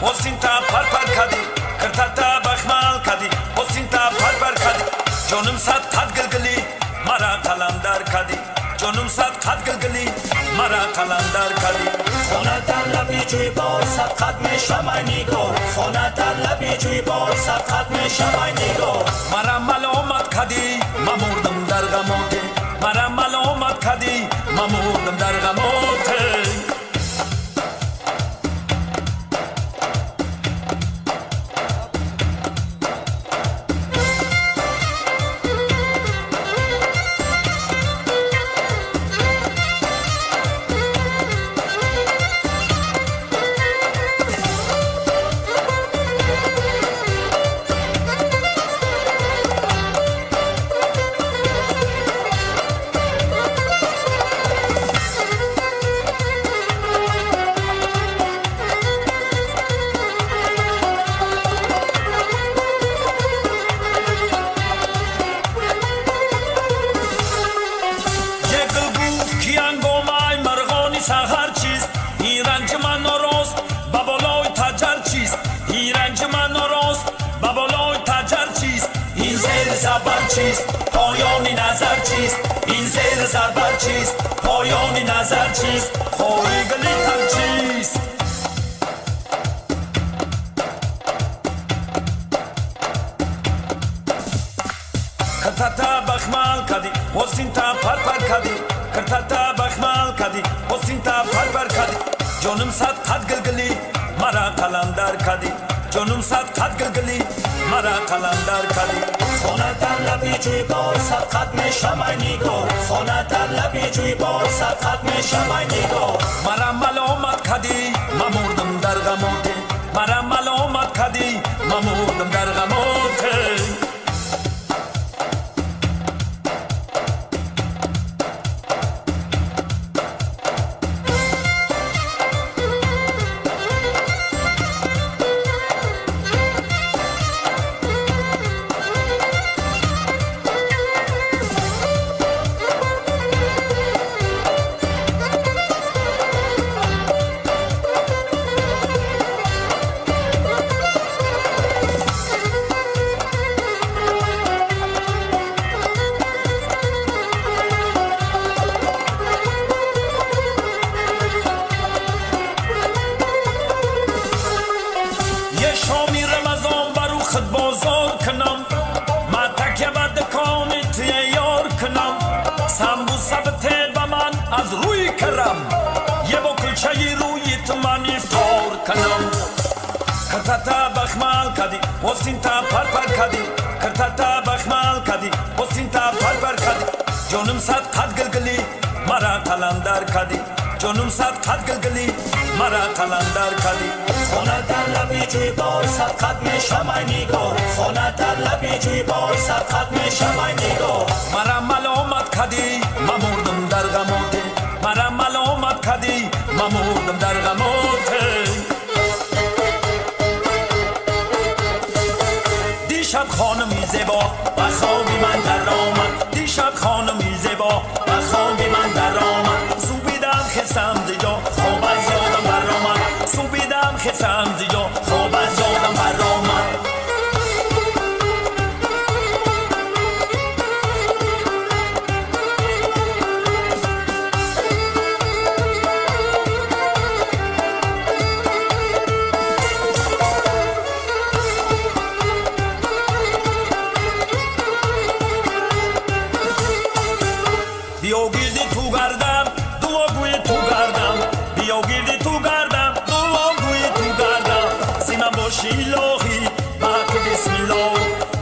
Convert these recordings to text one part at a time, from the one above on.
حسینتا پر پر کدی کرتاتا بخمال کدی حسینتا پر پر کدی جانم صد قد گلگلی مرا قلندر کدی جانم صد قد گلگلی مرا قلندر کدی خونه در لبی جوی بار صد قد میشم نگاه خونه در لبی جوی بار صد قد میشم نگاه مرا ملامت کدی ممردم در غمات مرا ملامت کدی ممردم در غمات سحر چیست این رنج من ناراست به بالای تجر چیست این رنج من ناراست به بالای تجر چیست این زیر زبر چیست پایان نظر چیست این زیر زبر چیست پایان نظر چیست خوری گلی تر چیست کرتاتا بخمال کدی حسینتا پر پر کدی کرتاتا بخمال کدی حسینتا پر پر کدی جانم صد قد گلگلی مرا قلندر کدی جانم صد قد گلگلی مرا قلندر کدی خونه در لبی جوی بار صد قد میشم نگاه خونه در لبی جوی بار صد قد میشم نگاه مرا ملامت کدی ممردم در غمات مرا ملامت کدی ممردم در غمات شامی رمضان برو خود بازار کنم ما تکیه به دکان توی یار کنم سمبوسه بده به من از روی کرم یه با کلچه روی من افطار کنم کرتاتا بخمال کدی حسینتا پر پر کدی کرتاتا بخمال کدی حسینتا پر پر کدی جانم صد قد گلگلی مرا قلندر کدی جانم صد قد گلگلی مرا قلندر کدی خونه در لبی جوی بار صد قد میشم نگاه خونه در لبی جوی بار صد قد میشم نگاه مرا ملامت کدی ممردم در غمات مرا ملامت کدی ممردم در غمات دیشب خانمی زیبا به خواب من در آمد دیشب خانمی زیبا به خواب من در آمد سوبیدم خستم زیجا خواب از یادم بر آمد سوبیدم خستم زیجا خواب از یادم بر آمد بیا گیردی تو گردم دعاگوی تو گردم بیا گیردی تو گردم دعاگوی تو گردم سیمن باشی الهی باقی بسم الله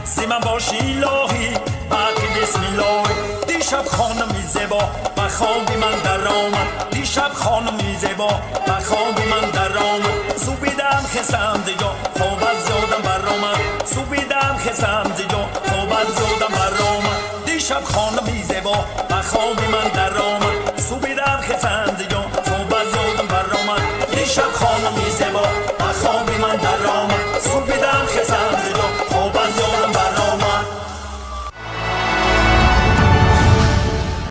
سیمن باشی الهی باقی بسم الله دیشب خانمی زیبا به خواب من در آمد دیشب خانمی زیبا به خواب من در آمد سوبیدم خستم زیجا خواب از یادم بر آمد سوبیدم خستم زیجا خواب از یادم بر آمد دیشب خانمی زیبا به خواب من در آمد